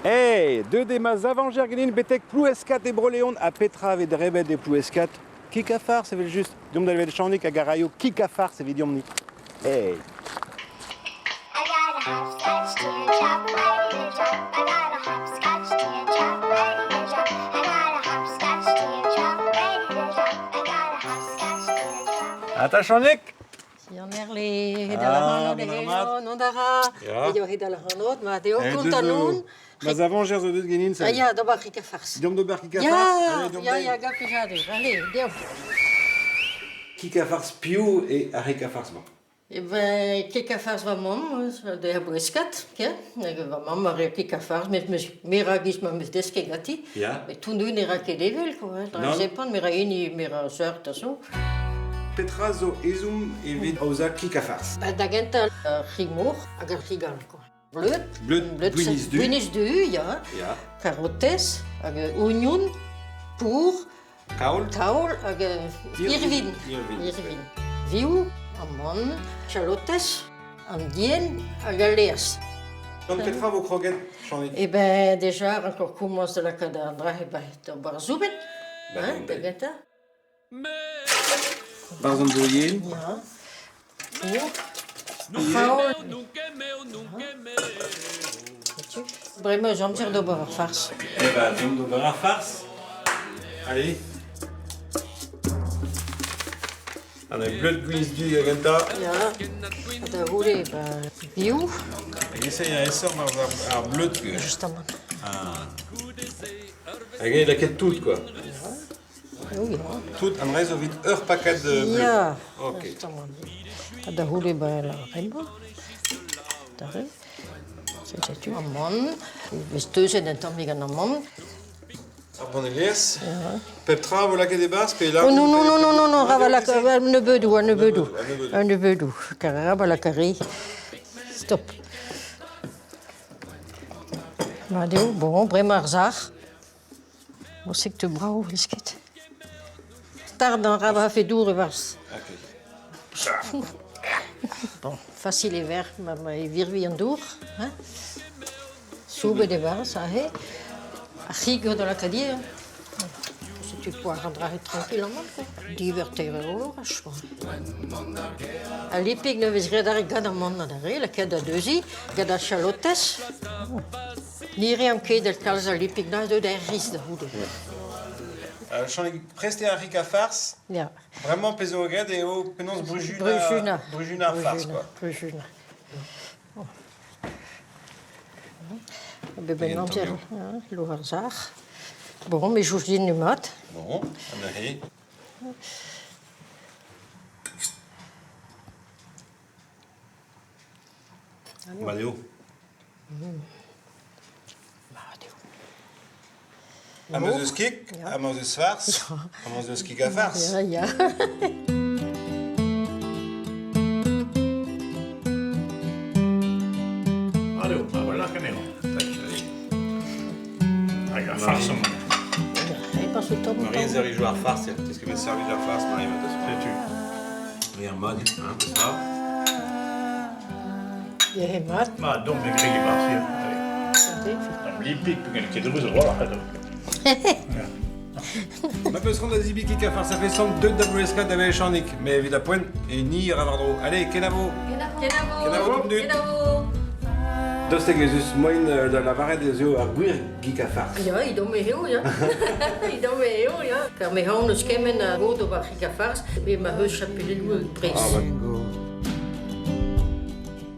Hey, deux des mas avant Gergenin, betek ploueskat et broléon à Petra et drebet et ploueskat. Kikafar, c'est juste. Dom d'alvel chanik à Garayo, Kikafar, c'est vidiomni. Hey. I got a hopscotch teardrop, ready to jump. I got a hopscotch teardrop, ready to jump. I got a hopscotch teardrop, ready to jump. I got a hopscotch teardrop. Ata chanik? Jannerli, hidalahanod, nondara. Ja. Jo hidalahanod, maar die ook kontanun. Mas avant Gergenin, Ah ja, dat mag ik ervars. Dom de ber Kikafar? Ja, gap je zadig. Allee, deel. Kikafar spiou et Arikafar sma. Ben, kijk ervars van mam, de hebben geskat. Van mam, maar kijk ervars, met meer agis, maar met deske gati. Ja. Maar toen doen er geen level, quoi. Dan zepan, meer een, meer soort en zo. Petra zo ezum evit auza Kikafars. Da genta rigmoor, agar rigal, quoi. Bleut, buinis du, ja. Ja. Carottes, oignon, pour, Kaol? taul, irvin. Irvin. Viu, amon, chalotes, andien, leas. Donc Petra vos croquettes, chanik? Eh ben, déjà, encore commence de la cadandra, eh ben, de barzouben. Hein, da genta. Barzon boyen. Ja. Taul. Vraiment, j'aime dire de boire farce. Eh ben, dom de ber farce. Allez. On a bleu de guiz du agenta. Ja, da roule, ben, viu, Essaye à essor ar bleu de justement. Hag la ket tout quoi. Oh, ja. Tout an rez o vit paquet de bleu. Ja, Ok. justement. Da roule, ben, la remba. Da re. C'est tu. Amon. Vesteuse d'un temps, mais amon. Bon elias. Petra vo la ket e bars pe là. Oh non, rava la un nebeudou. Un nebeudou. Car rava la carré. Stop. Madeo, bon, Bremarzar. Moi, c'est que tu bravo, l'esquette. Tard en rava fait doux, reverse. Ok. Bon, facile et vert, mais virvi en dour. Hein? Soube de vin, ça est. Rigo de la cadier. Si tu peux rendre tranquillement, quoi. Divertir l'orage, quoi. À l'épique, ne vais pas regarder dans mon adoré, la quête de deuxi, gada chalotes. Ni rien que del calze à l'épique, dans de ris de houdé. Chanik presté à Ricafars. Ja. Vraiment peso ogred et au penons Brujuna. Brujuna farce quoi. Brujuna. Ben non, bien, l'orazar. Bon, mais je dis du mat. Bon, on a hé. Madeo. Amos de skik, amos de svars, amos de skik à farce. Ja, ja. Allô, voilà que neo. Aga farsom. Hij pas au top. Marie zeri jouer farce, qu'est-ce que veut servir la farce, Marie va te C'est tu. faire un mode, hein, c'est ça. Je hebt mat. Maar dom ik kreeg maar hier. Dan liep ik begin ik de roze voilà. Ma peut se rendre à Zibiki à farce, ça fait 102 WSK d'Avel Chanik, mais vite à point et ni Ravardro. Allez, Kenavo. Kenavo, tout nu. Dostegezus moin de la varette des yeux à Guir Gikafar. Ja, ik doe me heel, ja. Ik doe me heel, ja. Ik kan me gewoon eens kennen, goed op wat ik ervaar. Weer mijn huis heb je de prijs. Ah, ouais.